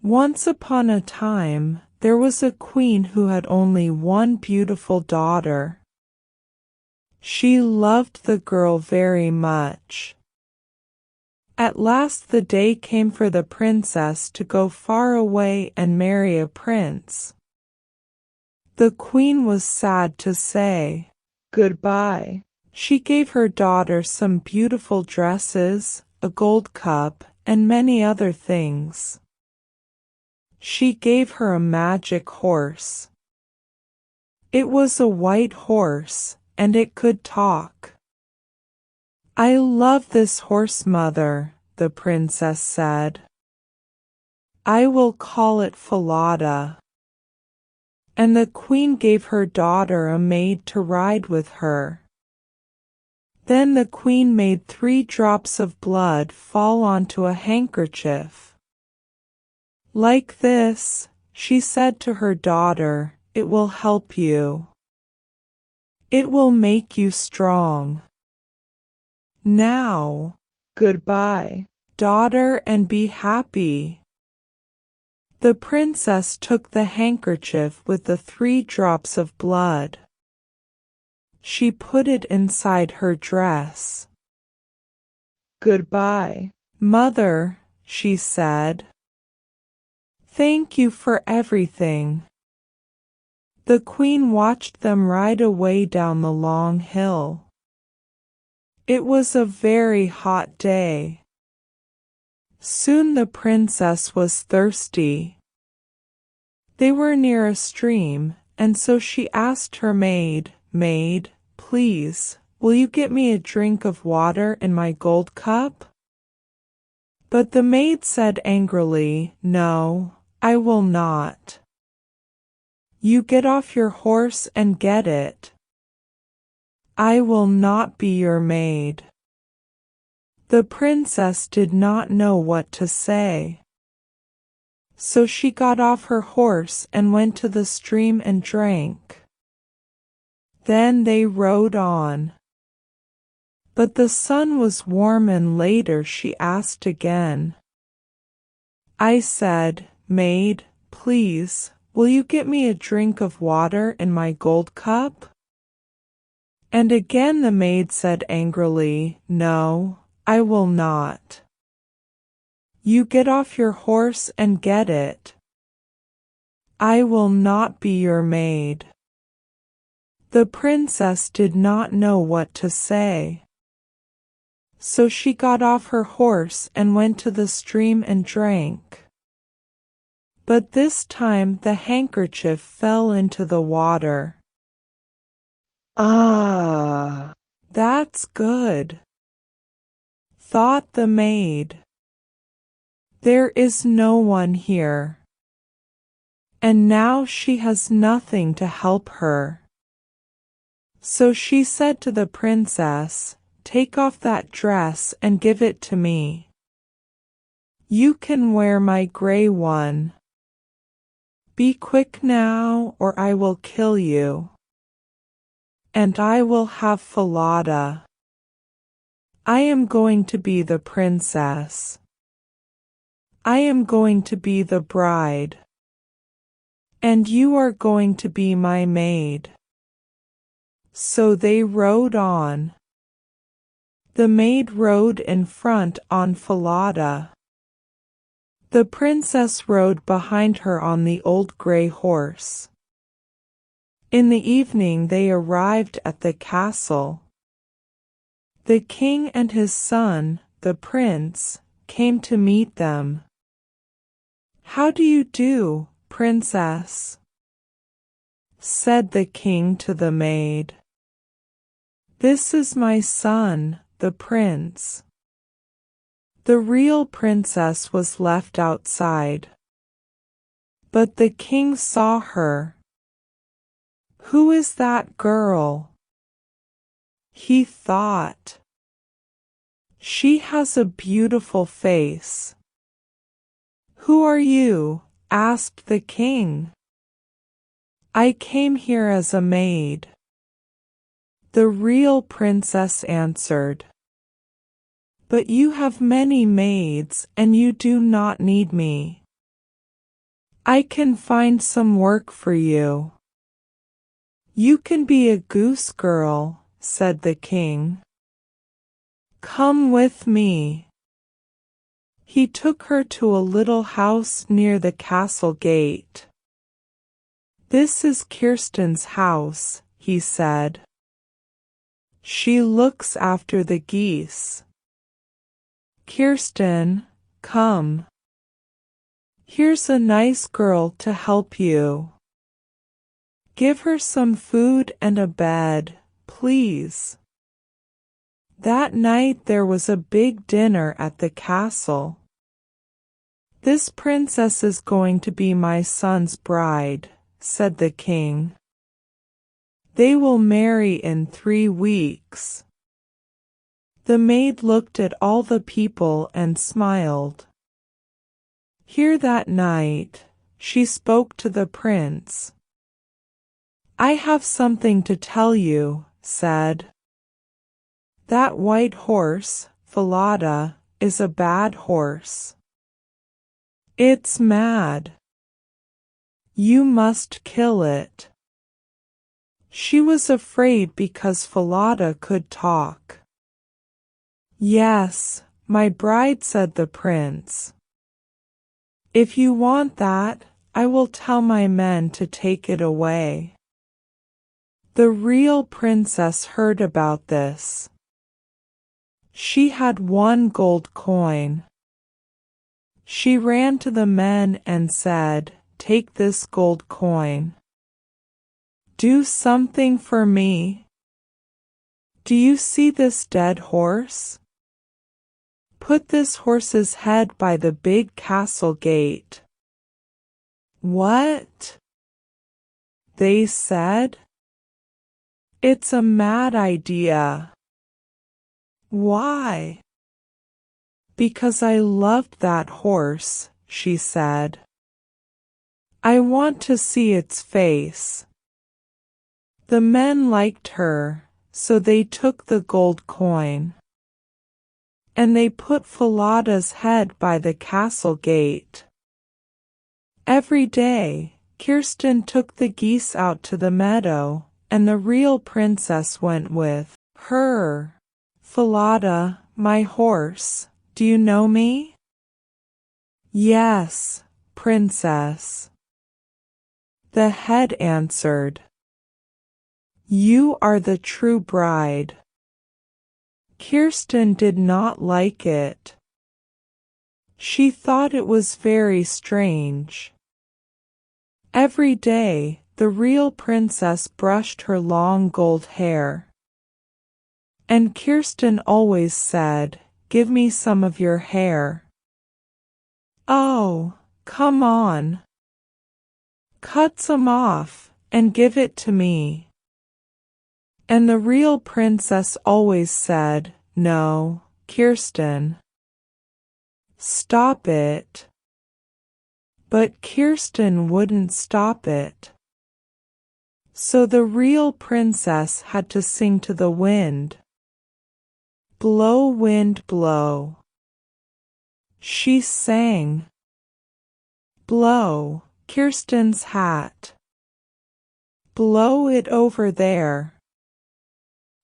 Once upon a time, there was a queen who had only one beautiful daughter. She loved the girl very much. At last the day came for the princess to go far away and marry a prince. The queen was sad to say goodbye. She gave her daughter some beautiful dresses, a gold cup, and many other things. She gave her a magic horse. It was a white horse, and it could talk. "I love this horse, mother," the princess said. "I will call it Falada." And the queen gave her daughter a maid to ride with her. Then the queen made 3 drops of blood fall onto a handkerchief. "Like this," she said to her daughter, "it will help you. It will make you strong. Now, goodbye, daughter, and be happy." The princess took the handkerchief with the 3 drops of blood. She put it inside her dress. "Goodbye, mother," she said. "Thank you for everything." The queen watched them ride away down the long hill. It was a very hot day. Soon the princess was thirsty. They were near a stream, and so she asked her maid, "Maid, please, will you get me a drink of water in my gold cup?" But the maid said angrily, "No, I will not. You get off your horse and get it. I will not be your maid." The princess did not know what to say. So she got off her horse and went to the stream and drank. Then they rode on. But the sun was warm, and later she asked again. "I said, Maid, please, will you get me a drink of water in my gold cup?" And again the maid said angrily, "No, I will not. You get off your horse and get it. I will not be your maid." The princess did not know what to say. So she got off her horse and went to the stream and drank. But this time the handkerchief fell into the water. "Ah, that's good," thought the maid. "There is no one here." And now she has nothing to help her. So she said to the princess, "Take off that dress and give it to me. You can wear my gray one. Be quick now, or I will kill you. And I will have Falada. I am going to be the princess. I am going to be the bride. And you are going to be my maid." So they rode on. The maid rode in front on Falada. The princess rode behind her on the old gray horse. In the evening they arrived at the castle. The king and his son, the prince, came to meet them. "How do you do, princess?" said the king to the maid. "This is my son, the prince." The real princess was left outside. But the king saw her. "Who is that girl?" he thought. "She has a beautiful face." "Who are you?" asked the king. "I came here as a maid," the real princess answered. "But you have many maids, and you do not need me. I can find some work for you. You can be a goose girl, said the king. Come with me. He took her to a little house near the castle gate. This is Kirsten's house, he said. She looks after the geese. Kirsten, come. Here's a nice girl to help you. Give her some food and a bed, please. That night there was a big dinner at the castle. This princess is going to be my son's bride, said the king. They will marry in 3 weeks. The maid looked at all the people and smiled. Here that night, she spoke to the prince. I have something to tell you, said. That white horse, Falada, is a bad horse. It's mad. You must kill it. She was afraid because Falada could talk. Yes, my bride, said the prince. If you want that, I will tell my men to take it away. The real princess heard about this. She had 1 gold coin. She ran to the men and said, Take this gold coin. Do something for me. Do you see this dead horse? Put this horse's head by the big castle gate. What? They said. It's a mad idea. Why? Because I loved that horse, she said. I want to see its face. The men liked her, so they took the gold coin. And they put Falada's head by the castle gate. Every day, Kirsten took the geese out to the meadow, and the real princess went with her. Falada, my horse, do you know me? Yes, princess. The head answered. You are the true bride. Kirsten did not like it. She thought it was very strange. Every day, the real princess brushed her long gold hair. And Kirsten always said, Give me some of your hair. Oh, come on. Cut some off, and give it to me. And the real princess always said, No, Kirsten. Stop it. But Kirsten wouldn't stop it. So the real princess had to sing to the wind. Blow, wind, blow. She sang. Blow, Kirsten's hat. Blow it over there.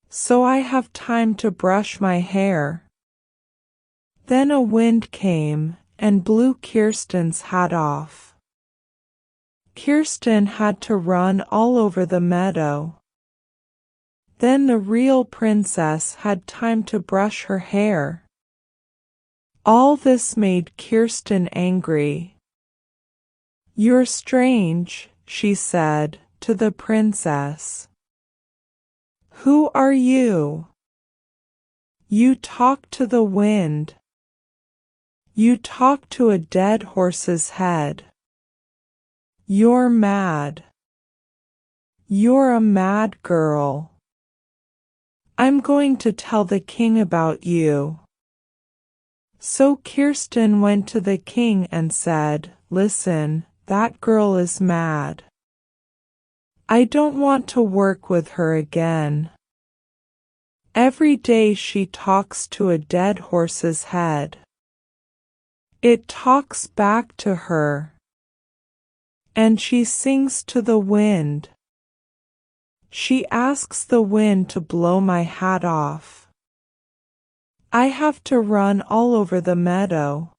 So I have time to brush my hair. Then a wind came and blew Kirsten's hat off. Kirsten had to run all over the meadow. Then the real princess had time to brush her hair. All this made Kirsten angry. You're strange, she said to the princess. Who are you? You talk to the wind. You talk to a dead horse's head. You're mad. You're a mad girl. I'm going to tell the king about you. So Kirsten went to the king and said, Listen, that girl is mad. I don't want to work with her again. Every day she talks to a dead horse's head. It talks back to her. And she sings to the wind. She asks the wind to blow my hat off. I have to run all over the meadow,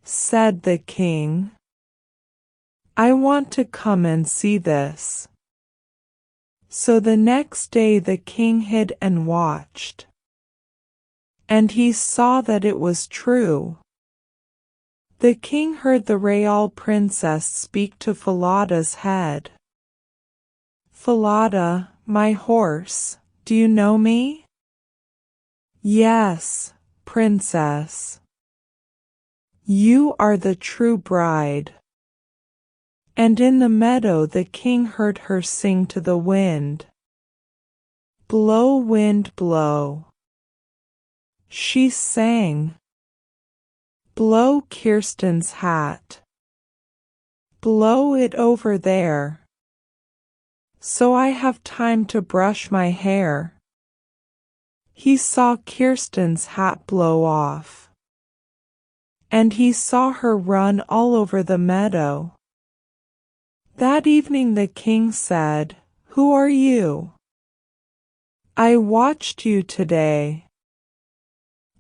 said the king. I want to come and see this. So the next day the king hid and watched. And he saw that it was true. The king heard the Real princess speak to Falada's head. Falada, my horse, do you know me? Yes, princess. You are the true bride. And in the meadow the king heard her sing to the wind. Blow, wind, blow. She sang. Blow Kirsten's hat. Blow it over there, so I have time to brush my hair. He saw Kirsten's hat blow off, and he saw her run all over the meadow. That evening the king said, "Who are you? I watched you today.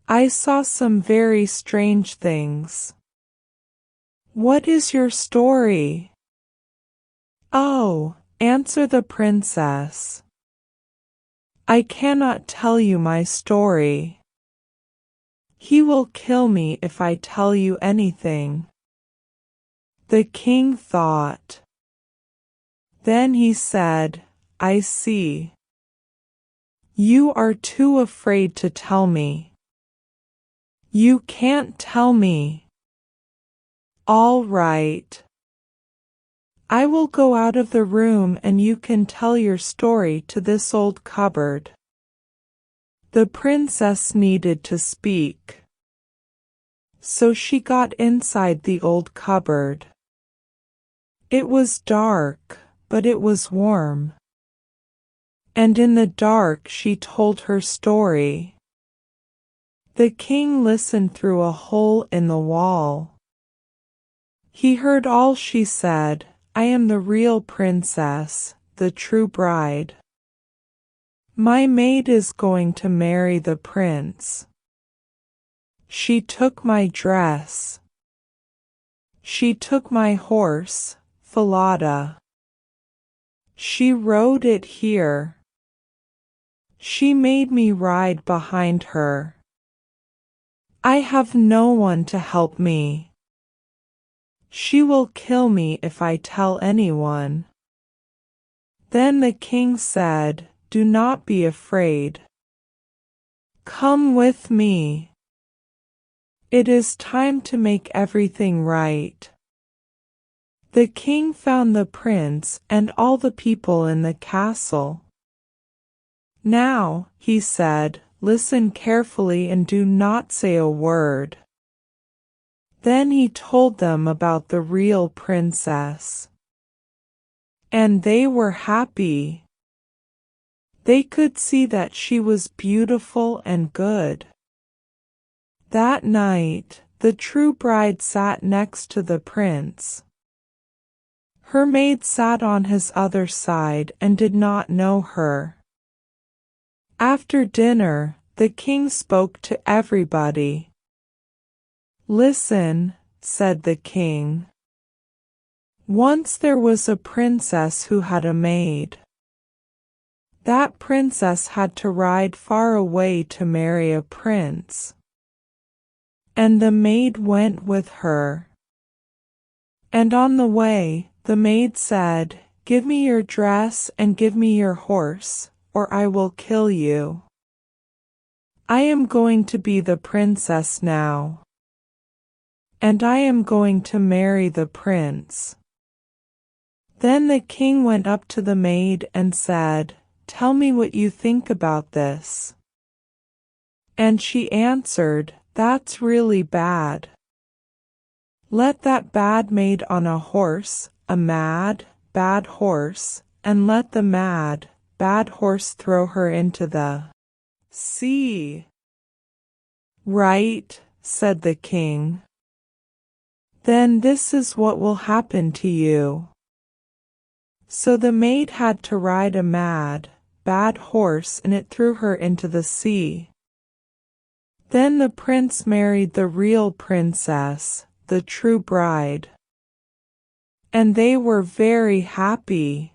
I saw some very strange things. What is your story?" "Oh," answered the princess, "I cannot tell you my story. He will kill me if I tell you anything." The king thought. Then he said, "I see. You are too afraid to tell me. You can't tell me. All right. I will go out of the room and you can tell your story to this old cupboard." The princess needed to speak, so she got inside the old cupboard. It was dark, but it was warm. And in the dark she told her story. The king listened through a hole in the wall. He heard all she said. "I am the real princess, the true bride. My maid is going to marry the prince. She took my dress. She took my horse, Falada. She rode it here. She made me ride behind her. I have no one to help me. She will kill me if I tell anyone." Then the king said, "Do not be afraid. Come with me. It is time to make everything right." The king found the prince and all the people in the castle. "Now," he said, "listen carefully and do not say a word." Then he told them about the real princess. And they were happy. They could see that she was beautiful and good. That night, the true bride sat next to the prince. Her maid sat on his other side and did not know her. After dinner, the king spoke to everybody. "Listen," said the king. "Once there was a princess who had a maid. That princess had to ride far away to marry a prince. And the maid went with her. And on the way, the maid said, 'Give me your dress and give me your horse, or I will kill you. I am going to be the princess now. And I am going to marry the prince.' Then the king went up to the maid and said, 'Tell me what you think about this.' And she answered, 'That's really bad. Let that bad maid on a horse, a mad, bad horse, and let the mad, bad horse throw her into the sea.' 'Right,' said the king. Then this is what will happen to you. So the maid had to ride a mad, bad horse, and it threw her into the sea. Then the prince married the real princess, the true bride. And they were very happy.